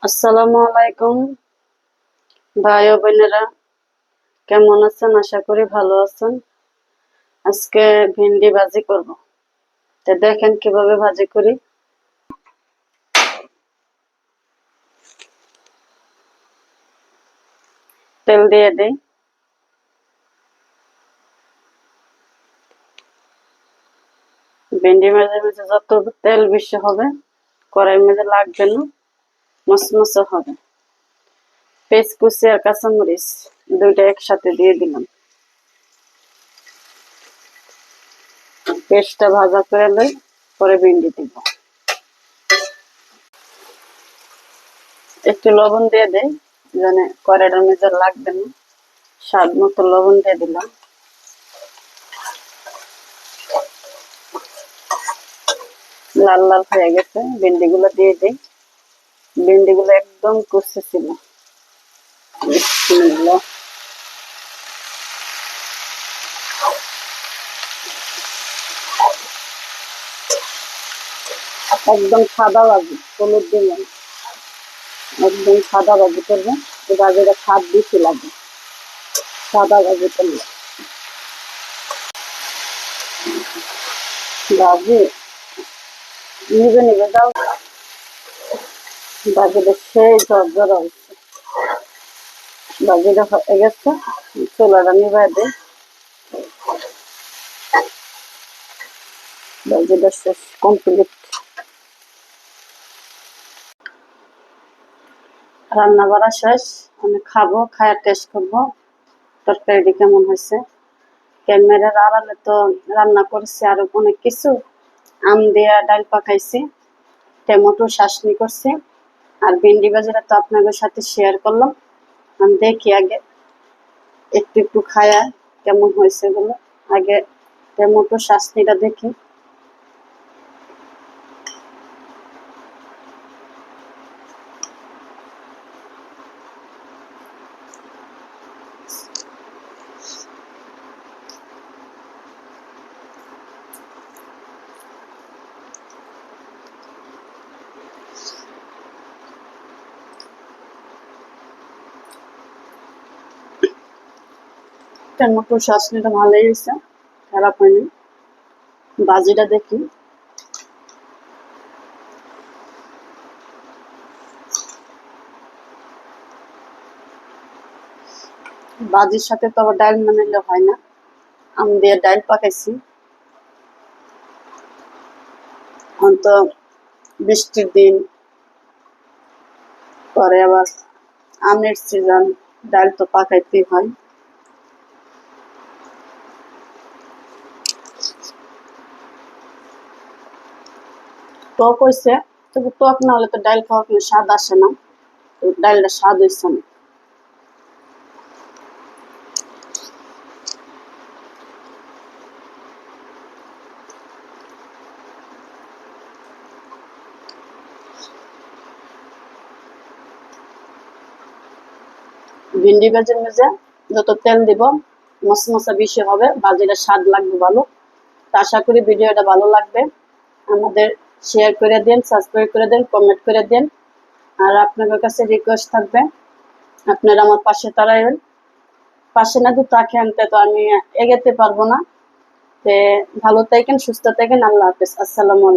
আসসালামু আলাইকুম ভাই ও বোনেরা, কেমন আছেন? আশা করি ভালো আছেন। আজকে ভিন্ডি ভাজি করব, তো দেখেন কিভাবে ভাজি করি। তেল দিয়ে দেই। ভিন্ডি মাঝে মাঝে যত তেল বেশি হবে কড়াই মাঝে লাগবে না, মচমচে হবে। পেঁয়াজ কুচি আর কাঁচামরিচ দুইটা একসাথে দিয়ে দিলাম। পেঁয়াজটা ভাজা করে লই, পরে ভিন্ডি দিব। একটু লবণ দিয়ে দেই, যেন কড়াইটার মধ্যে লাগবে না। স্বাদ মতো লবণ দিয়ে দিলাম। লাল লাল হয়ে গেছে, ভিন্ডি গুলো দিয়ে দিই। ভিন্ডি গুলো একদম কষে ছিল। একদম সাদা ভাজি, হলুদ দিলাম। একদম সাদা ভাজি করবে, ভাজিটা স্বাদ বেশি লাগে। সাদা ভাজি করলে ভাজি নিবে নিবে যাও। ভাজিটা সেই ঝরঝর হয়েছে। ভাজিটা হয়ে গেছে, চুলাটা নিবাই দেয়। ভাজিটা শেষ, কমপ্লিট। রান্না বাড়া শেষ। আমি খাবো, খায়া টেস্ট করবো তরকারিটি কেমন হয়েছে। ক্যামেরার আড়ালে তো রান্না করেছি আরো অনেক কিছু। আম দিয়া ডাল পাকাইছি, টমেটো চাটনি করছি, আর ভেন্ডি ভাজিটা তো আপনাদের সাথে শেয়ার করলাম। আমি দেখি আগে একটু একটু খায়া কেমন হয়েছে এগুলো। আগে টমেটো চাটনিটা দেখি। টমেটো চাটনিটা ভালোই হয়েছে, খারাপ হয়নি। ভাজিটা দেখি। ভাজির সাথে তো আবার ডাল বানাইলে হয় না। আম দিয়ে ডাল পাকাইছি। এখন তো বৃষ্টির দিন, পরে আবার আমের সিজন, ডাল তো পাকাইতেই হয়। টক হয়েছে, তবু টক না হলে তো ডাল খাওয়ার কোনো স্বাদ আসে না। তো ডালটা স্বাদ হয়েছে না। ভিন্ডি ভাজির মধ্যে যত তেল দিব মশমশা বেশি হবে, ভাজিটা স্বাদ লাগবে ভালো। তো আশা করি ভিডিওটা ভালো লাগবে। আমাদের শেয়ার করে দেন, সাবস্ক্রাইব করে দেন, কমেন্ট করে দেন। আর আপনাদের কাছে রিকোয়েস্ট থাকবে, আপনারা আমার পাশে দাঁড়াবেন। পাশে না তো তাকে আনতে তো আমি এগোতে পারবো না। ভালো থাকেন, সুস্থ থাকেন। আল্লাহ হাফেজ। আসসালামু আলাইকুম।